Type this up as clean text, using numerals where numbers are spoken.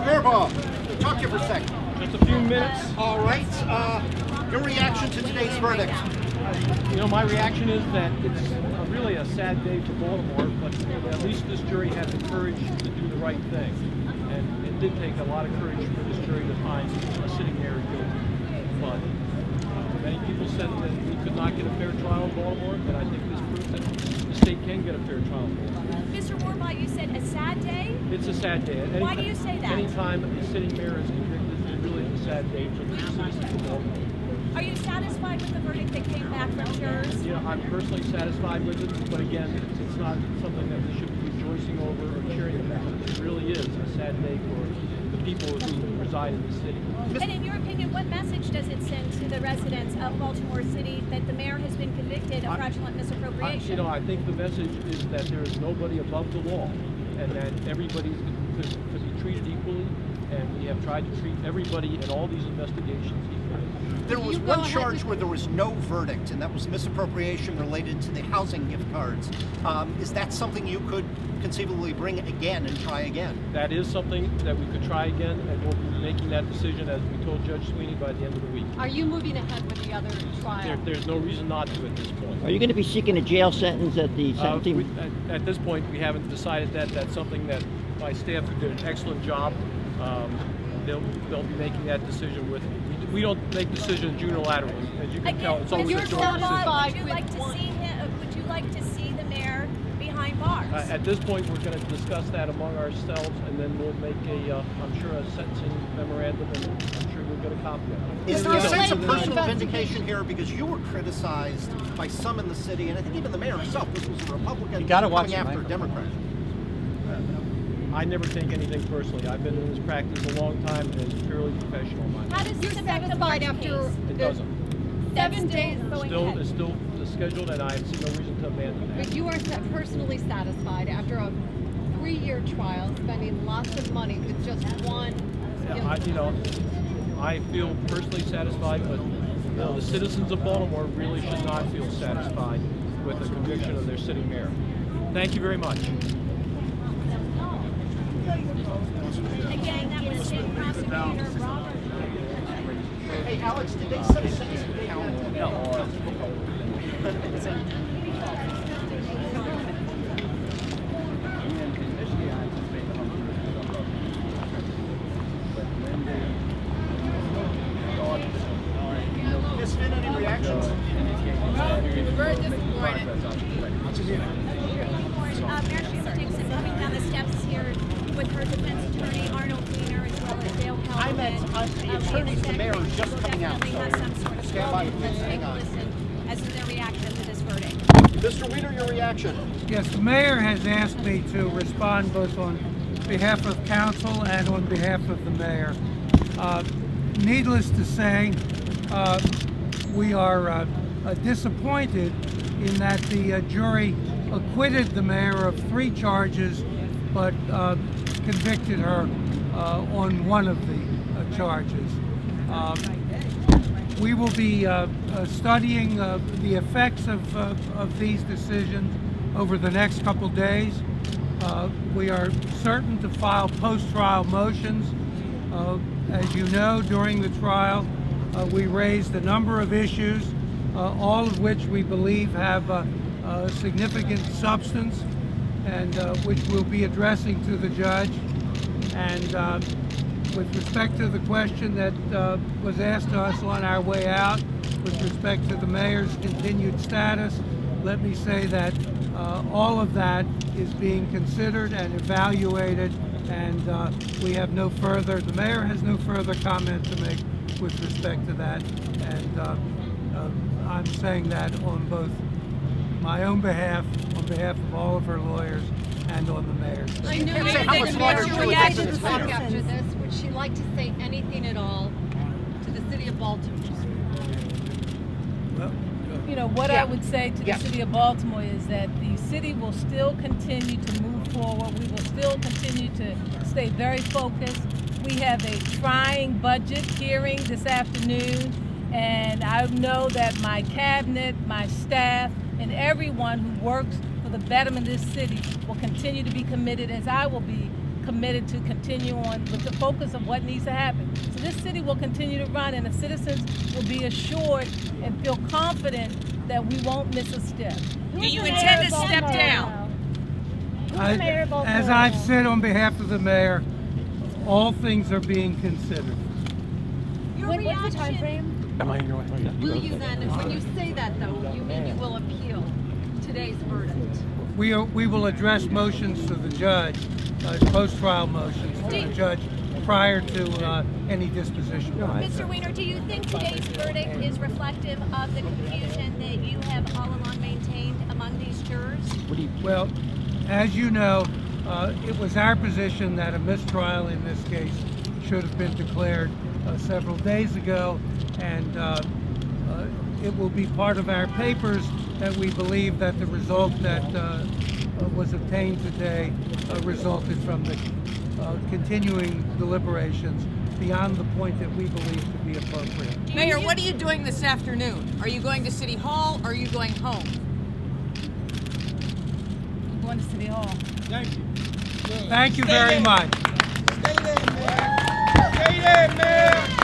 Verbaugh, talk to you for a second. Just a few minutes. All right. Your reaction to today's verdict? You know, my reaction is that it's really a sad day for Baltimore, but at least this jury had the courage to do the right thing. And it did take a lot of courage for this jury to find a sitting mayor guilty. But many people said that we could not get a fair trial in Baltimore, but I think this proves that the state can get a fair trial in Baltimore. Mr. Warbaugh, you said a sad day? It's a sad day. Why do you say that? Anytime a sitting mayor is convicted, it really is a sad day for the citizens of Baltimore. Are you satisfied with the verdict that came back from jurors? You know, I'm personally satisfied with it, but again, it's not something that we should be rejoicing over or cheering about. It really is a sad day for the people who reside in the city. And in your opinion, what message does it send to the residents of Baltimore City that the mayor has been convicted of fraudulent misappropriation? You know, I think the message is that there is nobody above the law, and that everybody's to be treated equally, and we have tried to treat everybody in all these investigations equally. There was one charge where there was no verdict, and that was misappropriation related to the housing gift cards. Is that something you could conceivably bring again and try again? That is something that we could try again, and we'll be making that decision, as we told Judge Sweeney, by the end of the week. Are you moving ahead with the other trial? There's no reason not to at this point. Are you going to be seeking a jail sentence at the sentencing? At this point, we haven't decided that. That's something that my staff did an excellent job. They'll be making that decision with. We don't make decisions unilaterally, as you can tell. It's always a joint decision. Would you like to see him? Would you like to see the mayor behind bars? At this point, we're going to discuss that among ourselves, and then we'll make I'm sure, a sentencing memorandum, and I'm sure you'll get a copy of it. Is there a sense of personal vindication here, because you were criticized by some in the city, and I think even the mayor himself? This was a Republican coming after a Democrat. I never take anything personally. I've been in this practice a long time, and it's purely professional. How does this affect the March after case? It doesn't. 7 days? It's still scheduled, and I see no reason to abandon that. But you are personally satisfied after a 3-year trial, spending lots of money with just one. I feel personally satisfied, but the citizens of Baltimore really should not feel satisfied with the conviction of their sitting mayor. Thank you very much. Again, that was State Prosecutor Robert. Hey, Alex, did they set a sentencing calendar? No. Ms. Finn, any reactions? Very disappointed. Mayor Sheila Dixon coming down the steps here with her defense attorney, Arnold Wiener, as well as Dale Kelvin. I meant the attorney to the mayor is just coming out. Definitely has some sort of Stand by, problem. Let's please, take hang a on. listen as to their reaction to this verdict. Mr. Wiener, your reaction? Yes, the mayor has asked me to respond both on behalf of council and on behalf of the mayor. Needless to say, we are disappointed in that the jury acquitted the mayor of 3 charges, but convicted her on one of the charges. We will be studying the effects of these decisions over the next couple days. We are certain to file post-trial motions. As you know, during the trial, we raised a number of issues, all of which we believe have significant substance, and which we'll be addressing to the judge. And with respect to the question that was asked to us on our way out, with respect to the mayor's continued status, let me say that all of that is being considered and evaluated, and we have no further, the mayor has no further comment to make with respect to that. And I'm saying that on both my own behalf, on behalf of all of her lawyers, and on the mayor's. I know you How much longer Sheila Dixon is talk mayor? after this. Would she like to say anything at all to the city of Baltimore? You know, what I would say to the city of Baltimore is that the city will still continue to move forward. We will still continue to stay very focused. We have a trying budget hearing this afternoon, and I know that my cabinet, my staff, and everyone who works for the betterment of this city will continue to be committed, as I will be, committed to continue on with the focus of what needs to happen. So this city will continue to run, and the citizens will be assured and feel confident that we won't miss a step. Do you intend to step down? As I've said on behalf of the mayor, all things are being considered. Your What's the reaction? time frame? Will you then, when you say that though, you mean you will appeal today's verdict? We will address motions to the judge, post-trial motions to the judge prior to any disposition. Mr. Weiner, do you think today's verdict is reflective of the confusion that you have all along maintained among these jurors? Well, as you know, it was our position that a mistrial in this case should have been declared several days ago, and it will be part of our papers that we believe that the result that was obtained today resulted from the continuing deliberations beyond the point that we believe to be appropriate. Mayor, what are you doing this afternoon? Are you going to City Hall or are you going home? I'm going to City Hall. Thank you. Thank you very much. Stay there, man. Stay there, man.